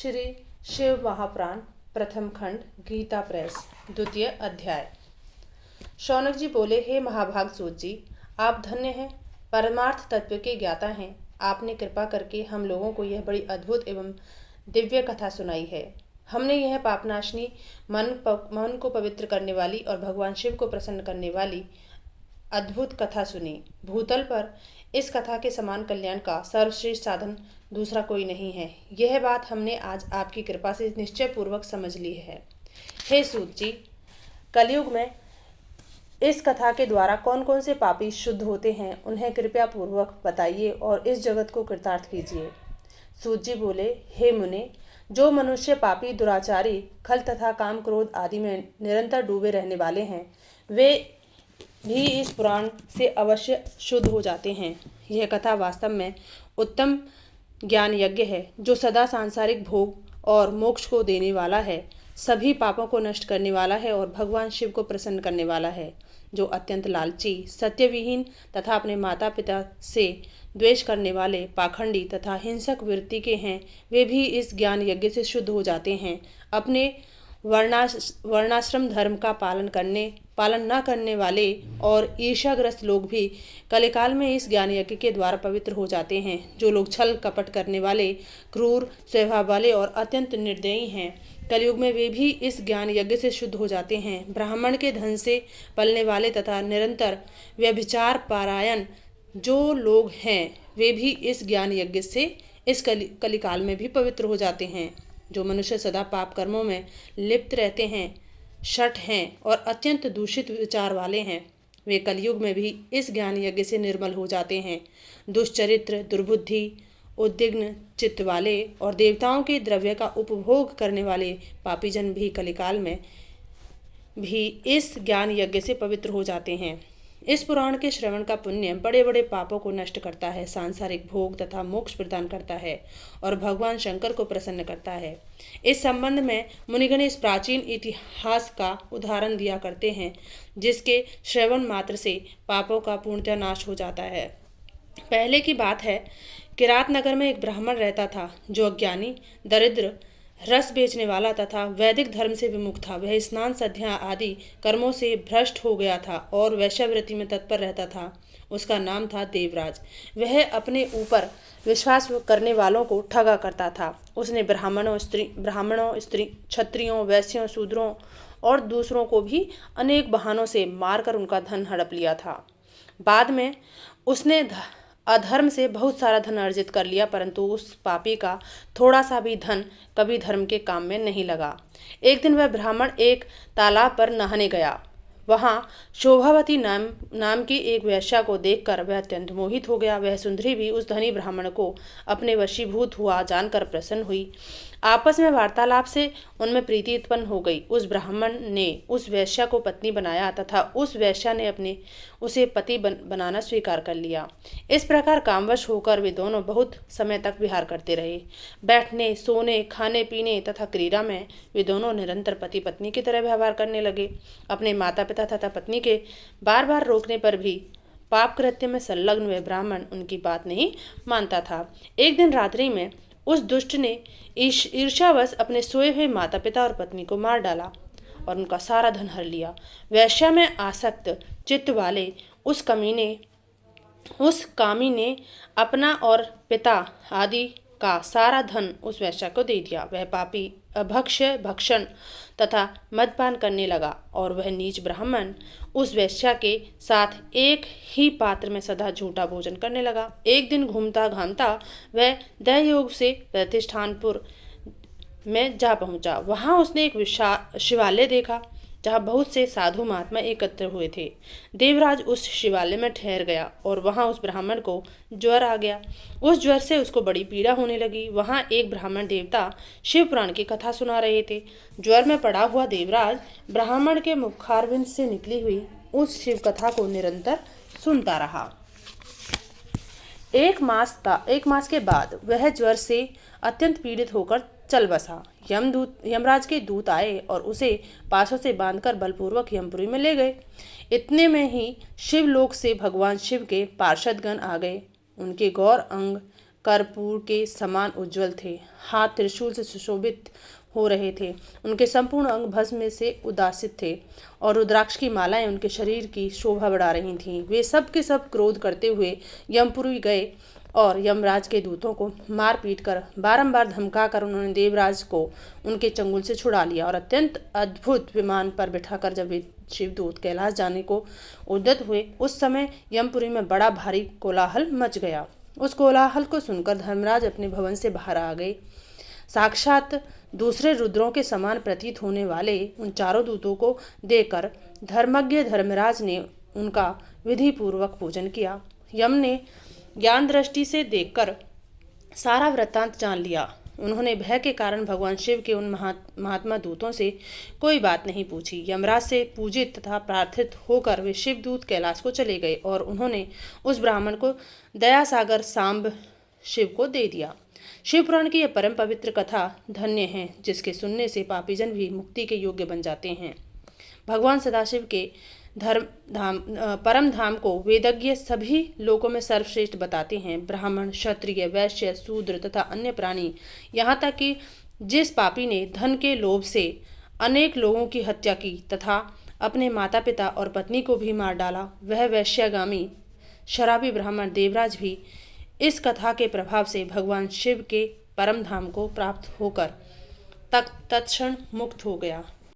श्री शिव महापुराण प्रथम खंड गीता प्रेस द्वितीय अध्याय। शौनक जी बोले, हे महाभाग सूत जी, आप धन्य हैं, परमार्थ तत्व के ज्ञाता हैं। आपने कृपा करके हम लोगों को यह बड़ी अद्भुत एवं दिव्य कथा सुनाई है। हमने यह पापनाशनी, मन को पवित्र करने वाली और भगवान शिव को प्रसन्न करने वाली अद्भुत कथा सुनी। भूतल पर इस कथा के समान कल्याण का सर्वश्रेष्ठ साधन दूसरा कोई नहीं है। यह बात हमने आज आपकी कृपा से निश्चय पूर्वक समझ ली है। हे सूत जी, कलयुग में इस कथा के द्वारा कौन कौन से पापी शुद्ध होते हैं, उन्हें कृपया पूर्वक बताइए और इस जगत को कृतार्थ कीजिए। सूत जी बोले, हे मुने, जो मनुष्य पापी, दुराचारी, खल तथा काम क्रोध आदि में निरंतर डूबे रहने वाले हैं, वे भी इस पुराण से अवश्य शुद्ध हो जाते हैं। यह कथा वास्तव में उत्तम ज्ञान यज्ञ है, जो सदा सांसारिक भोग और मोक्ष को देने वाला है, सभी पापों को नष्ट करने वाला है और भगवान शिव को प्रसन्न करने वाला है। जो अत्यंत लालची, सत्यविहीन तथा अपने माता पिता से द्वेष करने वाले, पाखंडी तथा हिंसक वृत्ति के हैं, वे भी इस ज्ञान यज्ञ से शुद्ध हो जाते हैं। अपने वर्णाश्रम धर्म का पालन न करने वाले और ईर्ष्याग्रस्त लोग भी कलिकाल में इस ज्ञान यज्ञ के द्वारा पवित्र हो जाते हैं। जो लोग छल कपट करने वाले, क्रूर स्वभाव वाले और अत्यंत निर्दयी हैं, कलयुग में वे भी इस ज्ञान यज्ञ से शुद्ध हो जाते हैं। ब्राह्मण के धन से पलने वाले तथा निरंतर व्यभिचार पारायण जो लोग हैं, वे भी इस ज्ञान यज्ञ से इस कलिकाल में भी पवित्र हो जाते हैं। जो मनुष्य सदा पाप कर्मों में लिप्त रहते हैं, शठ हैं और अत्यंत दूषित विचार वाले हैं, वे कलयुग में भी इस ज्ञान यज्ञ से निर्मल हो जाते हैं। दुष्चरित्र, दुर्बुद्धि, उद्विग्न चित्त वाले और देवताओं के द्रव्य का उपभोग करने वाले पापी जन भी कलिकाल में भी इस ज्ञान यज्ञ से पवित्र हो जाते हैं। इस पुराण के श्रवण का पुण्य बड़े बड़े पापों को नष्ट करता है, सांसारिक भोग तथा मोक्ष प्रदान करता है और भगवान शंकर को प्रसन्न करता है। इस संबंध में मुनिगण इस प्राचीन इतिहास का उदाहरण दिया करते हैं, जिसके श्रवण मात्र से पापों का पूर्णतः नाश हो जाता है। पहले की बात है, किरात नगर में एक ब्राह्मण रहता था, जो अज्ञानी, दरिद्र, रस बेचने वाला तथा वैदिक धर्म से विमुख था। वह स्नान, संध्या आदि कर्मों से भ्रष्ट हो गया था और वैश्यावृत्ति में तत्पर रहता था। उसका नाम था देवराज। वह अपने ऊपर विश्वास करने वालों को ठगा करता था। उसने ब्राह्मणों, स्त्री, क्षत्रियों, वैश्यों, शूद्रों और दूसरों को भी अनेक बहानों से मारकर उनका धन हड़प लिया था। बाद में उसने अधर्म से बहुत सारा धन अर्जित कर लिया, परंतु उस पापी का थोड़ा सा भी धन कभी धर्म के काम में नहीं लगा। एक दिन वह ब्राह्मण एक तालाब पर नहाने गया। वहां शोभावती नाम की एक वेश्या को देखकर वह अत्यंत मोहित हो गया। वह सुंदरी भी उस धनी ब्राह्मण को अपने वशीभूत हुआ जानकर प्रसन्न हुई। आपस में वार्तालाप से उनमें प्रीति उत्पन्न हो गई। उस ब्राह्मण ने उस वेश्या को पत्नी बनाया तथा उस वेश्या ने उसे पति बनाना स्वीकार कर लिया। इस प्रकार कामवश होकर वे दोनों बहुत समय तक विहार करते रहे। बैठने, सोने, खाने पीने तथा क्रीड़ा में वे दोनों निरंतर पति पत्नी की तरह व्यवहार करने लगे। अपने माता पिता तथा पत्नी के बार बार रोकने पर भी पाप कृत्य में संलग्न वह ब्राह्मण उनकी बात नहीं मानता था। एक दिन रात्रि में उस दुष्ट ने ईर्ष्यावश अपने सोए हुए माता पिता और पत्नी को मार डाला और उनका सारा धन हर लिया। वैश्या में आसक्त चित्त वाले उस कामी ने अपना और पिता आदि का सारा धन उस वैश्या को दे दिया। वह पापी अभक्ष्य, भक्षण तथा मदपान करने लगा और वह नीच ब्राह्मण उस वैश्या के साथ एक ही पात्र में सदा झूठा भोजन करने लगा। एक दिन घूमता घामता वह दहयोग से प्रतिष्ठानपुर में जा पहुंचा। वहां उसने एक शिवालय देखा, जहाँ बहुत से साधु महात्मा एकत्र हुए थे। देवराज उस शिवालय में ठहर गया और वहाँ उस ब्राह्मण को ज्वर आ गया। उस ज्वर से उसको बड़ी पीड़ा होने लगी। वहाँ एक ब्राह्मण देवता शिव पुराण की कथा सुना रहे थे। ज्वर में पड़ा हुआ देवराज ब्राह्मण के मुखारविंद से निकली हुई उस शिव कथा को निरंतर सुनता रहा। एक मास के बाद वह ज्वर से अत्यंत पीड़ित होकर चल बसा। यमराज के दूत आए और उसे पासों से बांधकर बलपूर्वक यमपुरी में ले गए। इतने में ही शिवलोक से भगवान शिव के पार्षदगण आ गए। उनके गौर अंग कर्पूर के समान उज्जवल थे। हाथ त्रिशूल से सुशोभित हो रहे थे। उनके संपूर्ण अंग भस्म से उदासित थे और रुद्राक्ष की मालाएं उनके शरीर की शोभा बढ़ा रही थीं। वे सब के सब क्रोध करते हुए यमपुरी गए और यमराज के दूतों को मार पीट कर बारंबार धमका कर उन्होंने देवराज को उनके चंगुल से छुड़ा लिया और अत्यंत अद्भुत विमान पर बिठाकर जब वे शिवदूत कैलाश जाने को उद्यत हुए, उस समय यमपुरी में बड़ा भारी कोलाहल मच गया। उस कोलाहल को सुनकर धर्मराज अपने भवन से बाहर आ गए। साक्षात दूसरे रुद्रों के समान प्रतीत होने वाले उन चारों दूतों को देखकर धर्मज्ञ धर्मराज ने उनका विधि पूर्वक पूजन किया। यम ने ज्ञान दृष्टि से देखकर सारा वृत्तांत जान लिया। उन्होंने भय के कारण भगवान शिव के उन महात्मा दूतों से कोई बात नहीं पूछी। यमराज से पूजित तथा प्रार्थित होकर वे शिवदूत कैलाश को चले गए और उन्होंने उस ब्राह्मण को दया सागर सांब शिव को दे दिया। शिव पुराण की यह परम पवित्र कथा धन्य है, जिसके सुनने से पापीजन भी मुक्ति के योग्य बन जाते हैं। भगवान सदाशिव के परम धाम को वेदज्ञ सभी लोकों में सर्वश्रेष्ठ बताते हैं। ब्राह्मण, क्षत्रिय, वैश्य, शूद्र तथा अन्य प्राणी, यहाँ तक कि जिस पापी ने धन के लोभ से अनेक लोगों की हत्या की तथा अपने माता पिता और पत्नी को भी मार डाला, वह वैश्यगामी शराबी ब्राह्मण देवराज भी इस कथा के प्रभाव से भगवान शिव के परम धाम को प्राप्त होकर तत्क्षण मुक्त हो गया।